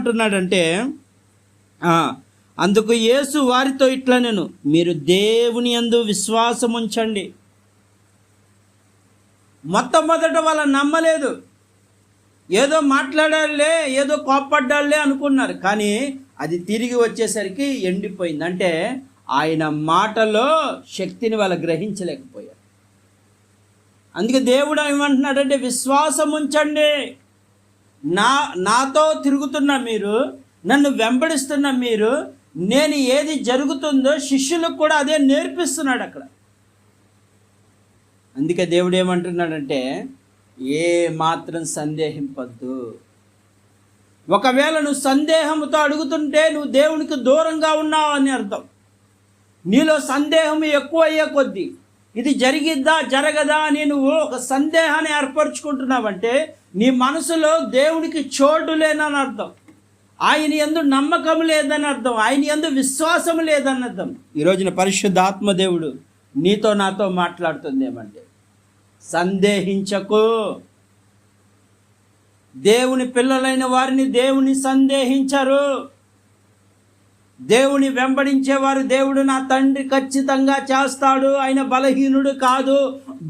ఏమంటున్నాడంటే, అందుకు యేసు వారితో ఇట్లా, నేను మీరు దేవుని యందు విశ్వాసం ఉంచండి. మొట్టమొదట వాళ్ళ నమ్మలేదు, ఏదో మాట్లాడాలే, ఏదో కోప్పడ్డాలే అనుకున్నారు. కానీ అది తిరిగి వచ్చేసరికి ఎండిపోయింది. అంటే ఆయన మాటలో శక్తిని వాళ్ళు గ్రహించలేకపోయారు. అందుకే దేవుడు ఏమంటున్నాడంటే, విశ్వాసం ఉంచండి. నాతో తిరుగుతున్న మీరు, నన్ను వెంబడిస్తున్న మీరు, నేను ఏది జరుగుతుందో శిష్యులకు కూడా అదే నేర్పిస్తున్నాడు అక్కడ. అందుకే దేవుడు ఏమంటున్నాడంటే, ఏ మాత్రం సందేహింపద్దు. ఒకవేళ నువ్వు సందేహంతో అడుగుతుంటే నువ్వు దేవునికి దూరంగా ఉన్నావు అని అర్థం. నీలో సందేహం ఎక్కువ అయ్యే కొద్దీ ఇది జరిగిద్దా జరగదా అని నువ్వు ఒక సందేహాన్ని ఏర్పరచుకుంటున్నావంటే నీ మనసులో దేవునికి చోటు లేదని అర్థం. ఆయన యందు నమ్మకం లేదని అర్థం. ఆయన యందు విశ్వాసం లేదని అర్థం. ఈ రోజున పరిశుద్ధాత్మ దేవుడు నీతో నాతో మాట్లాడుతుంది ఏమంటే, సందేహించకు. దేవుని పిల్లలైన వారిని దేవుని సందేహించరు. దేవుని వెంబడించేవారు దేవుడు నా తండ్రి ఖచ్చితంగా చేస్తాడు, ఆయన బలహీనుడు కాదు,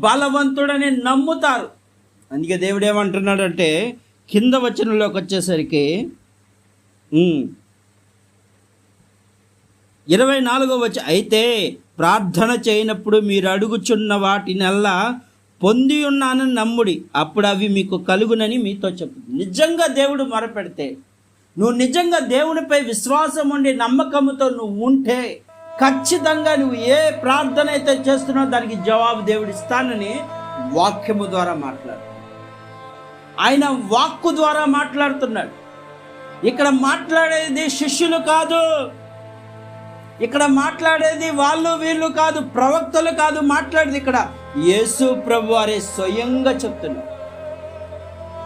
బలవంతుడని నమ్ముతారు. అందుకే దేవుడు ఏమంటున్నాడంటే, కింద వచనంలోకి వచ్చేసరికి 24వ వచనం, అయితే ప్రార్థన చేయనప్పుడు మీరు అడుగుచున్న వాటినల్లా పొంది ఉన్నానని నమ్ముడి, అప్పుడు అవి మీకు కలుగునని మీతో చెప్తుంది. నిజంగా దేవుడు మొరపెడితే, నువ్వు నిజంగా దేవునిపై విశ్వాసం ఉండి నమ్మకంతో నువ్వు ఉంటే ఖచ్చితంగా నువ్వు ఏ ప్రార్థన అయితే చేస్తున్నావో దానికి జవాబు దేవుడు ఇస్తానని వాక్యము ద్వారా మాట్లాడు. ఆయన వాక్కు ద్వారా మాట్లాడుతున్నాడు. ఇక్కడ మాట్లాడేది శిష్యులు కాదు, ఇక్కడ మాట్లాడేది వాళ్ళు వీళ్ళు కాదు, ప్రవక్తలు కాదు మాట్లాడేది. ఇక్కడ యేసు ప్రభు వారే స్వయంగా చెప్తున్నాడు.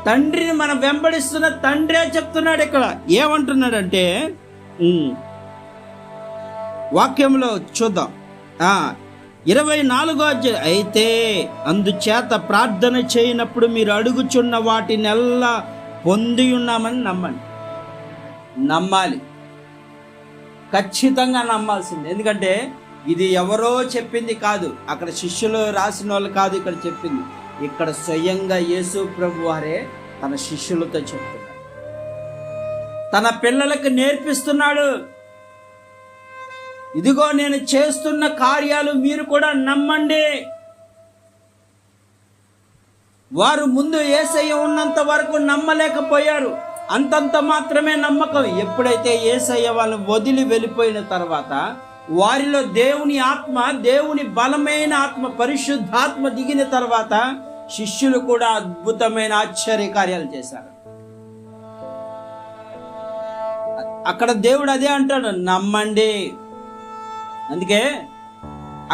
తండ్రిని మనం వెంబడిస్తున్న తండ్రే చెప్తున్నాడు. ఇక్కడ ఏమంటున్నాడంటే, వాక్యంలో చూద్దాం. 24వ అధ్యాయం, అయితే అందుచేత ప్రార్థన చేయనప్పుడు మీరు అడుగుచున్న వాటినెల్లా పొంది ఉన్నామని నమ్మాలి. ఖచ్చితంగా నమ్మాల్సింది. ఎందుకంటే ఇది ఎవరో చెప్పింది కాదు, అక్కడ శిష్యులు రాసిన వాళ్ళు కాదు ఇక్కడ చెప్పింది. ఇక్కడ స్వయంగా యేసు ప్రభు వారే తన శిష్యులతో చెప్తున్నాడు, తన పిల్లలకు నేర్పిస్తున్నాడు. ఇదిగో నేను చేస్తున్న కార్యాలు మీరు కూడా నమ్మండి. వారు ముందు యేసయ్య ఉన్నంత వరకు నమ్మలేకపోయారు, అంతంత మాత్రమే నమ్మకం. ఎప్పుడైతే యేసయ్య వాళ్ళని వదిలి వెళ్ళిపోయిన తర్వాత వారిలో దేవుని ఆత్మ, దేవుని బలమైన ఆత్మ, పరిశుద్ధాత్మ దిగిన తర్వాత శిష్యులు కూడా అద్భుతమైన ఆశ్చర్య కార్యాలు చేశారు. అక్కడ దేవుడు అదే అంటాడు, నమ్మండి. అందుకే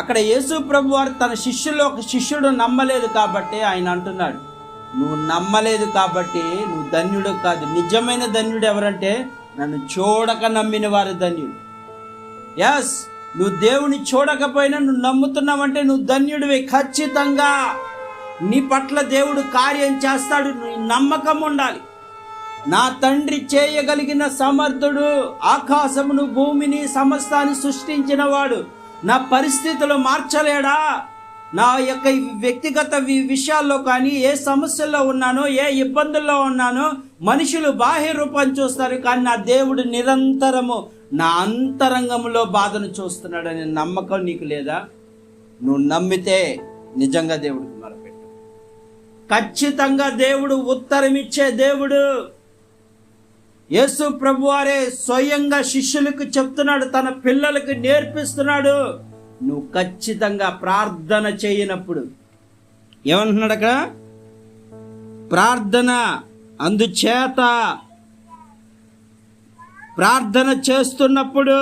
అక్కడ యేసు ప్రభు వారు తన శిష్యుల్లో ఒక శిష్యుడు నమ్మలేదు కాబట్టి ఆయన అంటున్నాడు, నువ్వు నమ్మలేదు కాబట్టి నువ్వు ధన్యుడు కాదు. నిజమైన ధన్యుడు ఎవరంటే నన్ను చూడక నమ్మిన వారు ధన్యుడు. ఎస్, నువ్వు దేవుని చూడకపోయినా నువ్వు నమ్ముతున్నావంటే నువ్వు ధన్యుడివి. ఖచ్చితంగా నీ పట్ల దేవుడు కార్యం చేస్తాడు. నీ నమ్మకం ఉండాలి. నా తండ్రి చేయగలిగిన సమర్థుడు, ఆకాశమును భూమిని సమస్తాన్ని సృష్టించిన వాడు నా పరిస్థితులు మార్చలేడా? నా యొక్క వ్యక్తిగత విషయాల్లో కానీ, ఏ సమస్యల్లో ఉన్నానో, ఏ ఇబ్బందుల్లో ఉన్నానో మనుషులు బాహ్య రూపాన్ని చూస్తారు, కానీ నా దేవుడు నిరంతరము నా అంతరంగంలో బాధను చూస్తున్నాడనే నమ్మకం నీకు లేదా? నువ్వు నమ్మితే నిజంగా దేవుడికి మొరపెట్టు. ఖచ్చితంగా దేవుడు ఉత్తరం ఇచ్చే దేవుడు. యేసు ప్రభువారే స్వయంగా శిష్యులకు చెప్తున్నాడు, తన పిల్లలకు నేర్పిస్తున్నాడు. నువ్వు ఖచ్చితంగా ప్రార్థన చేయనప్పుడు ఏమంటున్నాడు అక్కడ? ప్రార్థన, అందుచేత ప్రార్థన చేస్తున్నప్పుడు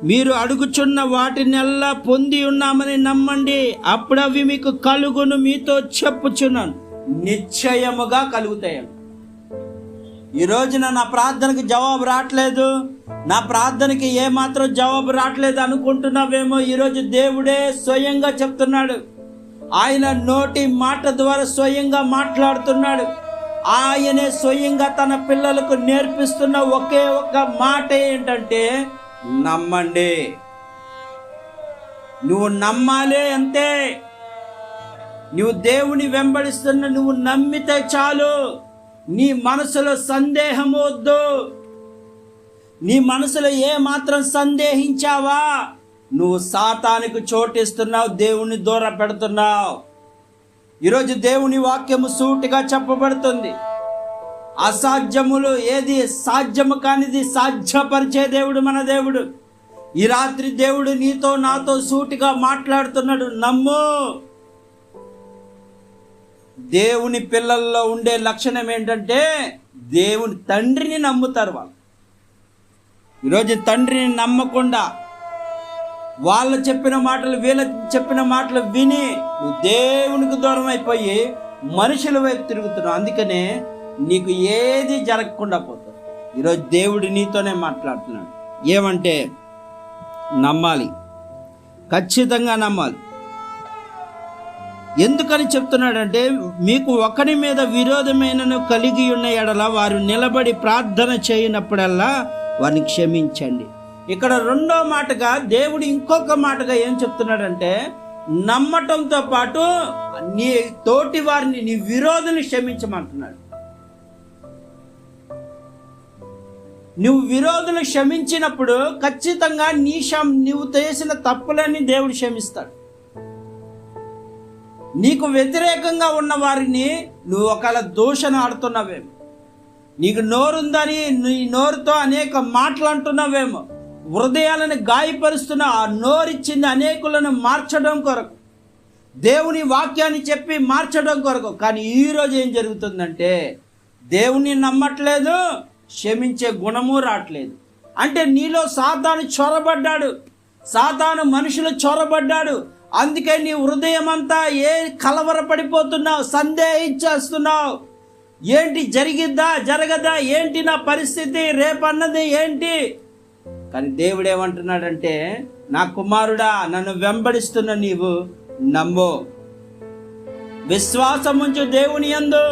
మీరు అడుగుచున్న వాటినెల్లా పొంది ఉన్నామని నమ్మండి, అప్పుడు అవి మీకు కలుగును మీతో చెప్పుచున్నాను. నిశ్చయముగా కలుగుతాయి. ఈ రోజున నా ప్రార్థనకి జవాబు రావట్లేదు, నా ప్రార్థనకి ఏమాత్రం జవాబు రావట్లేదు అనుకుంటున్నావేమో. ఈరోజు దేవుడే స్వయంగా చెప్తున్నాడు. ఆయన నోటి మాట ద్వారా స్వయంగా మాట్లాడుతున్నాడు. ఆయనే స్వయంగా తన పిల్లలకు నేర్పిస్తున్న ఒకే ఒక మాట ఏంటంటే నమ్మండి. నువ్వు నమ్మాలి అంతే. నువ్వు దేవుని వెంబడిస్తున్న నువ్వు నమ్మితే చాలు. నీ మనసులో సందేహం వద్దు. నీ మనసులో ఏ మాత్రం సందేహించావా, నువ్వు సాతానుకు చోటిస్తున్నావు, దేవుని దూర పెడుతున్నావు. ఈరోజు దేవుని వాక్యము సూటిగా చెప్పబడుతుంది. అసాధ్యములు ఏది సాధ్యము కానిది సాధ్యపరిచే దేవుడు మన దేవుడు. ఈ రాత్రి దేవుడు నీతో నాతో సూటిగా మాట్లాడుతున్నాడు. నమ్ము. దేవుని పిల్లల్లో ఉండే లక్షణం ఏంటంటే దేవుని తండ్రిని నమ్ముతారు వాళ్ళు. ఈరోజు తండ్రిని నమ్మకుండా వాళ్ళు చెప్పిన మాటలు వీళ్ళ చెప్పిన మాటలు విని నువ్వు దేవునికి దూరం అయిపోయి మనుషుల వైపు తిరుగుతున్నావు. అందుకనే నీకు ఏది జరగకుండా పోతుంది. ఈరోజు దేవుడు నీతోనే మాట్లాడుతున్నాడు. ఏమంటే నమ్మాలి, ఖచ్చితంగా నమ్మాలి. ఎందుకని చెప్తున్నాడంటే మీకు ఒకరి మీద విరోధమైనను కలిగి ఉన్న ఎడల వారు నిలబడి ప్రార్థన చేయనప్పుడల్లా వారిని క్షమించండి. ఇక్కడ రెండో మాటగా దేవుడు ఇంకొక మాటగా ఏం చెప్తున్నాడంటే నమ్మటంతో పాటు నీ తోటి వారిని, నీ విరోధుని క్షమించమంటున్నాడు. నువ్వు విరోధులు క్షమించినప్పుడు ఖచ్చితంగా నువ్వు చేసిన తప్పులన్నీ దేవుడు క్షమిస్తాడు. నీకు వ్యతిరేకంగా ఉన్న వారిని నువ్వు ఒకవేళ దూషణ ఆడుతున్నావేమో, నీకు నోరుందని నీ నోరుతో అనేక మాటలు అంటున్నావేమో, హృదయాలను గాయపరుస్తున్న ఆ నోరిచ్చింది అనేకులను మార్చడం కొరకు, దేవుని వాక్యాన్ని చెప్పి మార్చడం కొరకు. కానీ ఈరోజు ఏం జరుగుతుందంటే దేవుని నమ్మట్లేదు, క్షమించే గుణము రావట్లేదు. అంటే నీలో సాతాను చొరబడ్డాడు, సాతాను మనుషులు చొరబడ్డాడు. అందుకే నీ హృదయం అంతా కలవరపడిపోతున్నావు, సందేహించేస్తున్నావు. ఏంటి జరిగిద్దా జరగదా, ఏంటి నా పరిస్థితి, రేపన్నది ఏంటి. కానీ దేవుడు ఏమంటున్నాడంటే నా కుమారుడా, నన్ను వెంబడిస్తున్న నీవు నమ్ము, విశ్వాసం ఉంచు దేవుని యందు.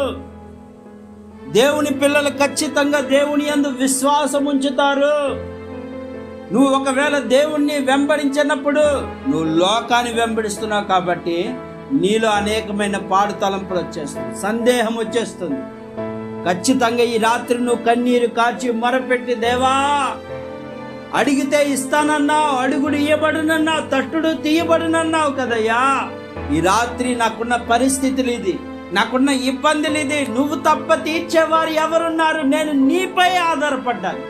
దేవుని పిల్లలు ఖచ్చితంగా దేవుని యందు విశ్వాసం ఉంచుతారు. నువ్వు ఒకవేళ దేవుణ్ణి వెంబడించినప్పుడు నువ్వు లోకాన్ని వెంబడిస్తున్నావు కాబట్టి నీలో అనేకమైన పాడు తలంపులు వచ్చేస్తుంది, సందేహం వచ్చేస్తుంది. ఖచ్చితంగా ఈ రాత్రి నువ్వు కన్నీరు కార్చి మొరపెట్టి దేవా అడిగితే ఇస్తానన్నావు, అడుగుడు ఇయ్యబడునన్నావు, తట్టుడు తీయబడునన్నావు కదయ్యా. ఈ రాత్రి నాకున్న పరిస్థితులు ఇది, నాకున్న ఇబ్బందులు ఇది, నువ్వు తప్ప తీర్చేవారు ఎవరున్నారు? నేను నీపై ఆధారపడ్డాను,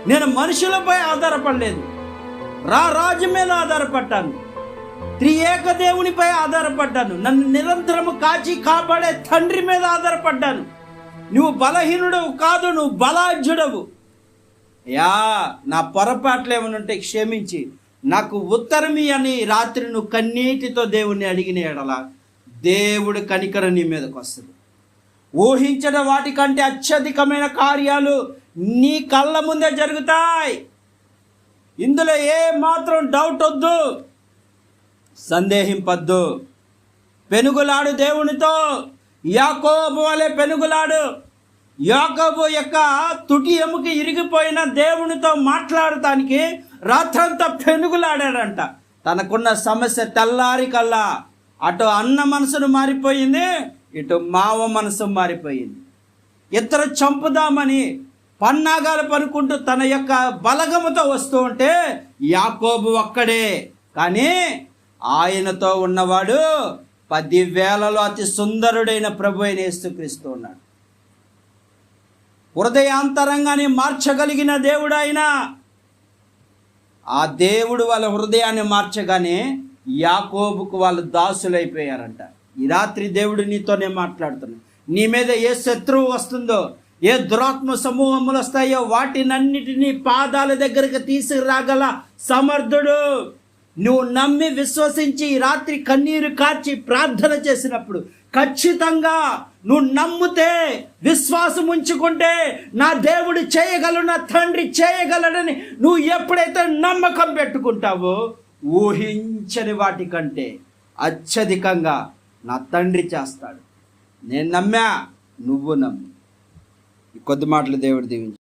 నేను మనుషులపై ఆధారపడలేదు, రాజు మీద ఆధారపడ్డాను, త్రియేక దేవునిపై ఆధారపడ్డాను, నన్ను నిరంతరము కాచి కాపాడే తండ్రి మీద ఆధారపడ్డాను. నువ్వు బలహీనుడవు కాదు, నువ్వు బలాఢ్యుడవు. నా పొరపాట్లు ఏమైనా ఉంటే క్షమించి నాకు ఉత్తరమి అని రాత్రి నువ్వు కన్నీటితో దేవుణ్ణి అడిగిన ఎడల దేవుడు కనికరం నీ మీదకి వస్తుంది. ఊహించిన వాటికంటే అత్యధికమైన కార్యాలు నీ కళ్ళ ముందే జరుగుతాయి. ఇందులో ఏ మాత్రం డౌట్ వద్దు, సందేహింపద్దు. పెనుగులాడు దేవునితో, యాకోబు వలె పెనుగులాడు. యాకోబు యొక్క తుటి ఎముక ఇరిగిపోయిన దేవునితో మాట్లాడటానికి రాత్రంతా పెనుగులాడాడంట. తనకున్న సమస్య తెల్లారి కల్లా అటు అన్న మనసును మారిపోయింది, ఇటు మావ మనసు మారిపోయింది. ఇద్దరు చంపుదామని పన్నాగాలు పనుకుంటూ తన యొక్క బలగముతో వస్తూ ఉంటే యాకోబు ఒక్కడే, కానీ ఆయనతో ఉన్నవాడు 10,000లో అతి సుందరుడైన ప్రభు అయిన యేసుక్రీస్తు ఉన్నాడు. హృదయాంతరంగాన్ని మార్చగలిగిన దేవుడు ఆయన. ఆ దేవుడు వాళ్ళ హృదయాన్ని మార్చగానే యాకోబుకు వాళ్ళు దాసులైపోయారంట. ఈ రాత్రి దేవుడు నీతోనే మాట్లాడుతున్నాడు. నీ మీద ఏ శత్రువు వస్తుందో, ఏ దురాత్మ సమూహములు వస్తాయో వాటినన్నిటినీ పాదాల దగ్గరికి తీసుకురాగల సమర్థుడు. నువ్వు నమ్మి విశ్వసించి ఈ రాత్రి కన్నీరు కార్చి ప్రార్థన చేసినప్పుడు ఖచ్చితంగా నువ్వు నమ్మితే, విశ్వాసం ఉంచుకుంటే నా దేవుడు చేయగలడు, నా తండ్రి చేయగలడని నువ్వు ఎప్పుడైతే నమ్మకం పెట్టుకుంటావో ఊహించని వాటికంటే అత్యధికంగా నా తండ్రి చేస్తాడు. నేను నమ్మా, నువ్వు నమ్ము. ఈ కొద్ది మాటలు దేవుడు దీవించు.